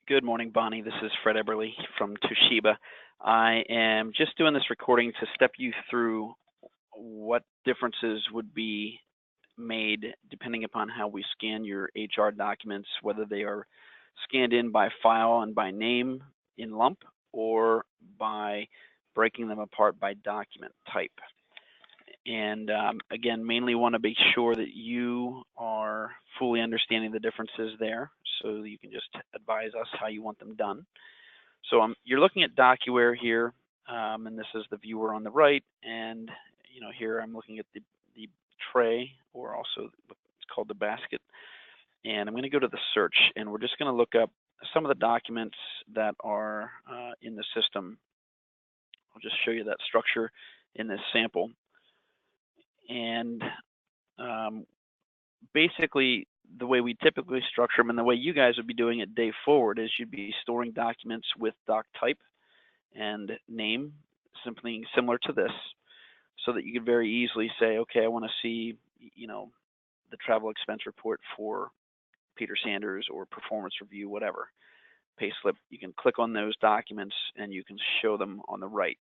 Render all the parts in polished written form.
Good morning, Bonnie. This is Fred Eberly from Toshiba. I am just doing this recording to step you through what differences would be made depending upon how we scan your HR documents, whether they are scanned in by file and by name in lump or by breaking them apart by document type. And again, mainly want to be sure that you are fully understanding the differences there so you can just advise us how you want them done. So you're looking at DocuWare here, and this is the viewer on the right. And here I'm looking at the tray, or also it's called the basket. And I'm going to go to the search, and we're just going to look up some of the documents that are in the system. I'll just show you that structure in this sample. And basically, the way we typically structure them and the way you guys would be doing it day forward is you'd be storing documents with doc type and name, simply similar to this, so that you could very easily say, okay, I want to see, the travel expense report for Peter Sanders or performance review, whatever, payslip. You can click on those documents and you can show them on the right.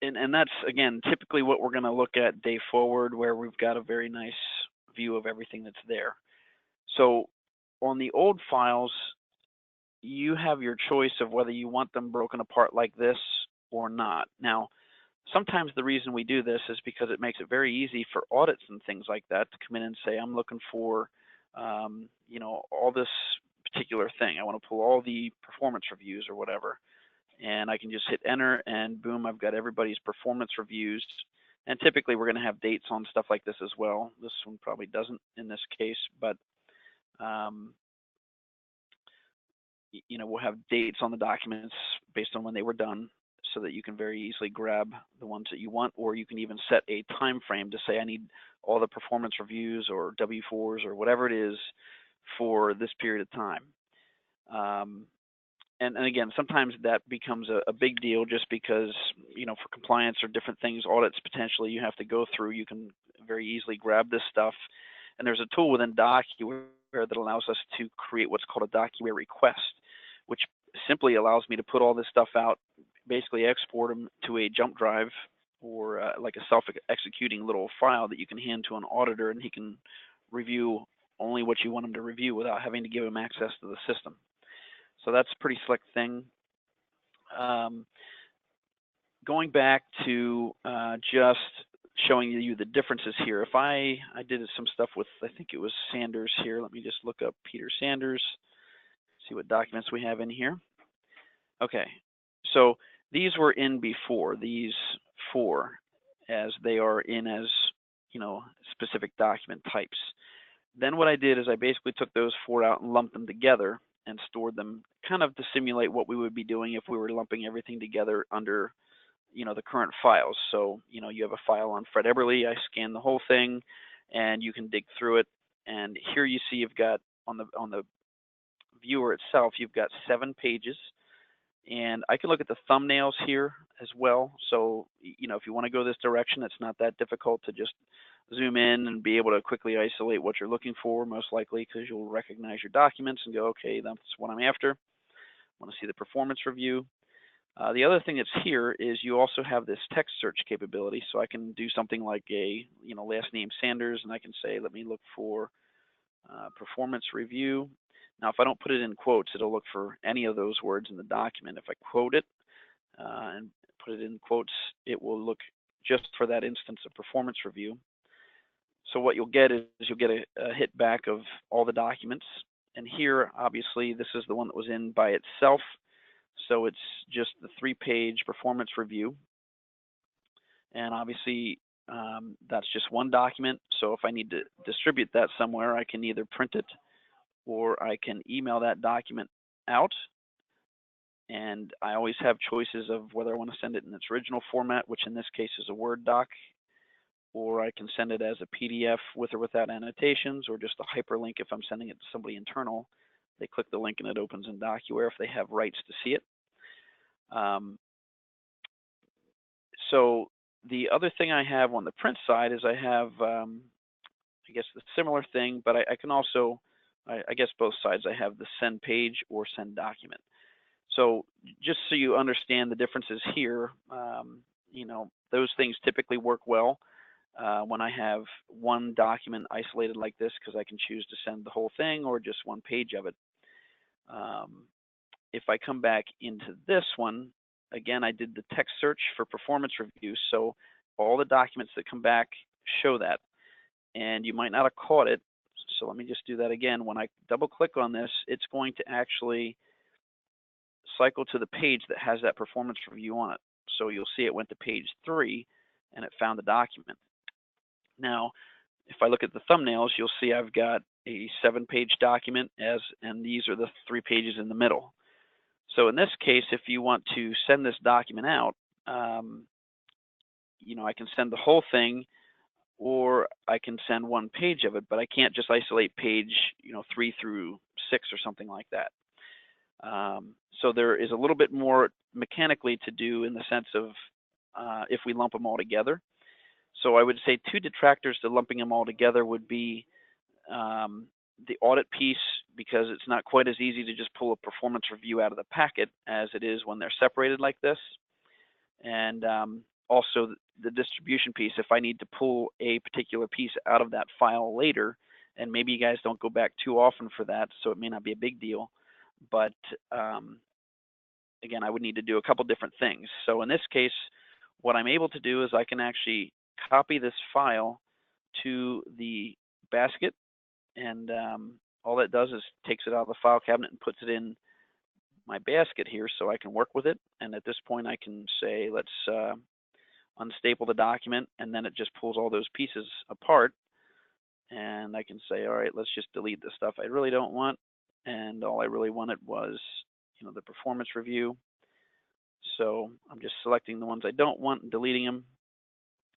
And that's, again, typically what we're going to look at day forward, where we've got a very nice view of everything that's there. So on the old files, you have your choice of whether you want them broken apart like this or not. Now, sometimes the reason we do this is because it makes it very easy for audits and things like that to come in and say, I'm looking for, all this particular thing. I want to pull all the performance reviews or whatever. And I can just hit enter and boom, I've got everybody's performance reviews. And typically we're going to have dates on stuff like this as well. This one probably doesn't in this case, but we'll have dates on the documents based on when they were done, so that you can very easily grab the ones that you want, or you can even set a time frame to say I need all the performance reviews or W4s or whatever it is for this period of time. And again, sometimes that becomes a big deal just because, for compliance or different things, audits potentially you have to go through. You can very easily grab this stuff. And there's a tool within DocuWare that allows us to create what's called a DocuWare request, which simply allows me to put all this stuff out, basically export them to a jump drive or like a self-executing little file that you can hand to an auditor, and he can review only what you want him to review without having to give him access to the system. So that's a pretty slick thing. Going back to just showing you the differences here. If I did some stuff with, I think it was Sanders here. Let me just look up Peter Sanders, see what documents we have in here. Okay, so these were in before, these four, as they are in as, specific document types. Then what I did is I basically took those four out and lumped them together and stored them kind of to simulate what we would be doing if we were lumping everything together under, the current files. So, you have a file on Fred Eberly. I scan the whole thing, and you can dig through it. And here you see you've got on the viewer itself, you've got 7 pages. And I can look at the thumbnails here as well. So, if you want to go this direction, it's not that difficult to just zoom in and be able to quickly isolate what you're looking for, most likely because you'll recognize your documents and go, okay, that's what I'm after. I want to see the performance review. The other thing that's here is you also have this text search capability. So I can do something like a, last name Sanders, and I can say, let me look for performance review. Now, if I don't put it in quotes, it'll look for any of those words in the document. If I quote it and put it in quotes, it will look just for that instance of performance review. So what you'll get is you'll get a hit back of all the documents. And here, obviously, this is the one that was in by itself. So it's just the 3-page performance review. And obviously, that's just one document. So if I need to distribute that somewhere, I can either print it or I can email that document out. And I always have choices of whether I want to send it in its original format, which in this case is a Word doc, or I can send it as a PDF with or without annotations, or just a hyperlink if I'm sending it to somebody internal. They click the link and it opens in DocuWare if they have rights to see it. So the other thing I have on the print side is I have, I guess the similar thing, but I can also, I guess both sides, I have the send page or send document. So just so you understand the differences here, you know, those things typically work well when I have one document isolated like this, because I can choose to send the whole thing or just one page of it. If I come back into this one, again, I did the text search for performance review, so all the documents that come back show that. And you might not have caught it, so let me just do that again. When I double click on this, it's going to actually cycle to the page that has that performance review on it. So you'll see it went to page 3 and it found the document. Now, if I look at the thumbnails, you'll see I've got a 7-page document, and these are the 3 pages in the middle. So in this case, if you want to send this document out, you know, I can send the whole thing, or I can send one page of it, but I can't just isolate page, you know, 3 through 6 or something like that. So there is a little bit more mechanically to do in the sense of if we lump them all together. So I would say 2 detractors to lumping them all together would be the audit piece, because it's not quite as easy to just pull a performance review out of the packet as it is when they're separated like this. And also the distribution piece, if I need to pull a particular piece out of that file later, and maybe you guys don't go back too often for that, so it may not be a big deal, but again, I would need to do a couple different things. So in this case, what I'm able to do is I can actually copy this file to the basket, and all that does is takes it out of the file cabinet and puts it in my basket here so I can work with it. And at this point I can say, let's unstaple the document, and then it just pulls all those pieces apart, and I can say, all right, let's just delete the stuff I really don't want, and all I really wanted was, you know, the performance review. So I'm just selecting the ones I don't want and deleting them.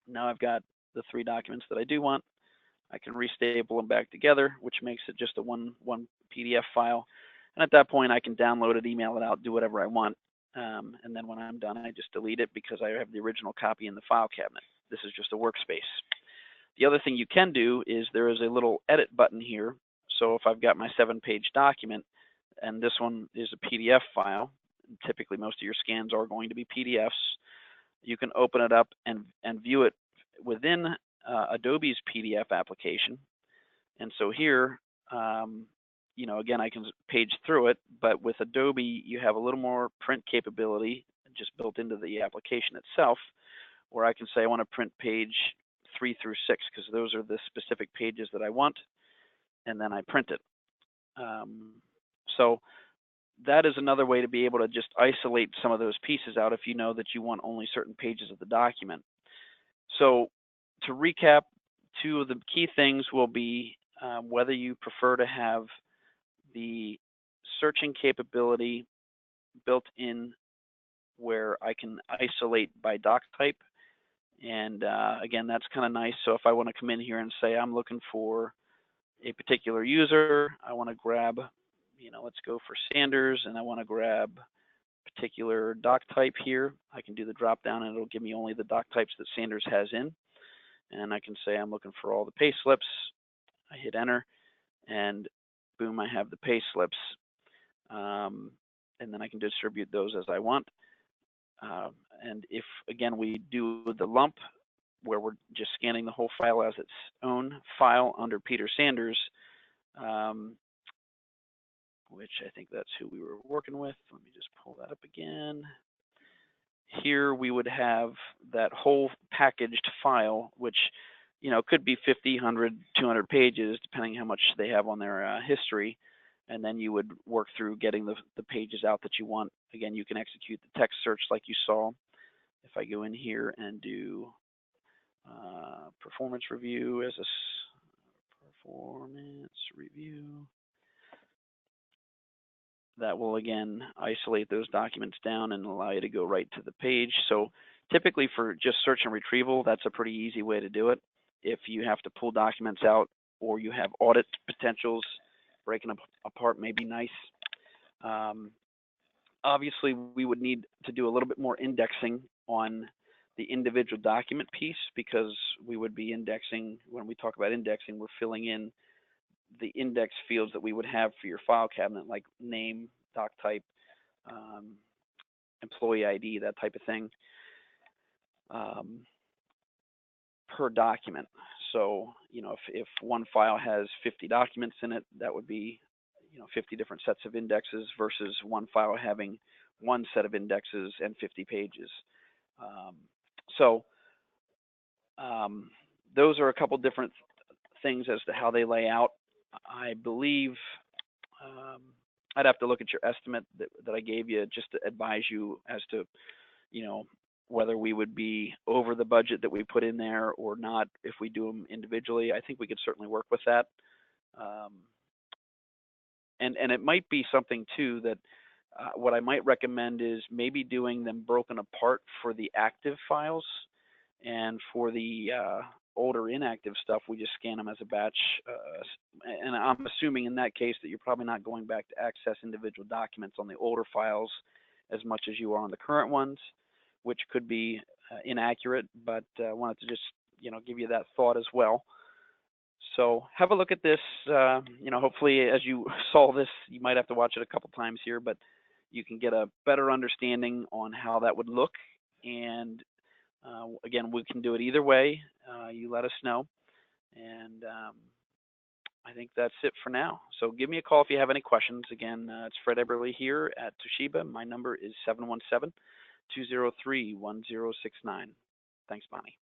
Now I've got the 3 documents that I do want. I can restaple them back together, which makes it just a one PDF file. And at that point, I can download it, email it out, do whatever I want. And then when I'm done, I just delete it because I have the original copy in the file cabinet. This is just a workspace. The other thing you can do is there is a little edit button here. So if I've got my 7-page document, and this one is a PDF file, typically most of your scans are going to be PDFs, you can open it up and view it within Adobe's PDF application. And so here, you know, again, I can page through it, but with Adobe, you have a little more print capability just built into the application itself, where I can say I want to print page 3 through 6, because those are the specific pages that I want, and then I print it. So that is another way to be able to just isolate some of those pieces out if you know that you want only certain pages of the document. So to recap, 2 of the key things will be whether you prefer to have the searching capability built in where I can isolate by doc type. And again, that's kind of nice. So if I want to come in here and say I'm looking for a particular user, I want to grab, you know, let's go for Sanders, and I want to grab particular doc type here. I can do the drop down and it'll give me only the doc types that Sanders has in. And I can say I'm looking for all the pay slips. I hit enter, and boom, I have the pay slips. And then I can distribute those as I want. And if, again, we do the lump where we're just scanning the whole file as its own file under Peter Sanders, which I think that's who we were working with. Let me just pull that up again. Here we would have that whole packaged file, which, you know, could be 50, 100, 200 pages, depending how much they have on their history. And then you would work through getting the pages out that you want. Again, you can execute the text search like you saw. If I go in here and do performance review as a performance review, that will again isolate those documents down and allow you to go right to the page. So typically for just search and retrieval, that's a pretty easy way to do it. If you have to pull documents out or you have audit potentials, breaking them apart may be nice. Obviously, we would need to do a little bit more indexing on the individual document piece, because we would be indexing, when we talk about indexing, we're filling in the index fields that we would have for your file cabinet, like name, doc type, um, employee ID, that type of thing, per document. So, if one file has 50 documents in it, that would be, 50 different sets of indexes versus one file having one set of indexes and 50 pages. So those are a couple different things as to how they lay out. I believe I'd have to look at your estimate that I gave you just to advise you as to, whether we would be over the budget that we put in there or not if we do them individually. I think we could certainly work with that. And it might be something too that what I might recommend is maybe doing them broken apart for the active files, and for the older inactive stuff, we just scan them as a batch. And I'm assuming in that case that you're probably not going back to access individual documents on the older files as much as you are on the current ones, which could be inaccurate, but I wanted to just, give you that thought as well. So have a look at this. Hopefully as you solve this, you might have to watch it a couple times here, but you can get a better understanding on how that would look. And again, we can do it either way. You let us know. And I think that's it for now. So give me a call if you have any questions. Again, it's Fred Eberly here at Toshiba. My number is 717-203-1069. Thanks, Bonnie.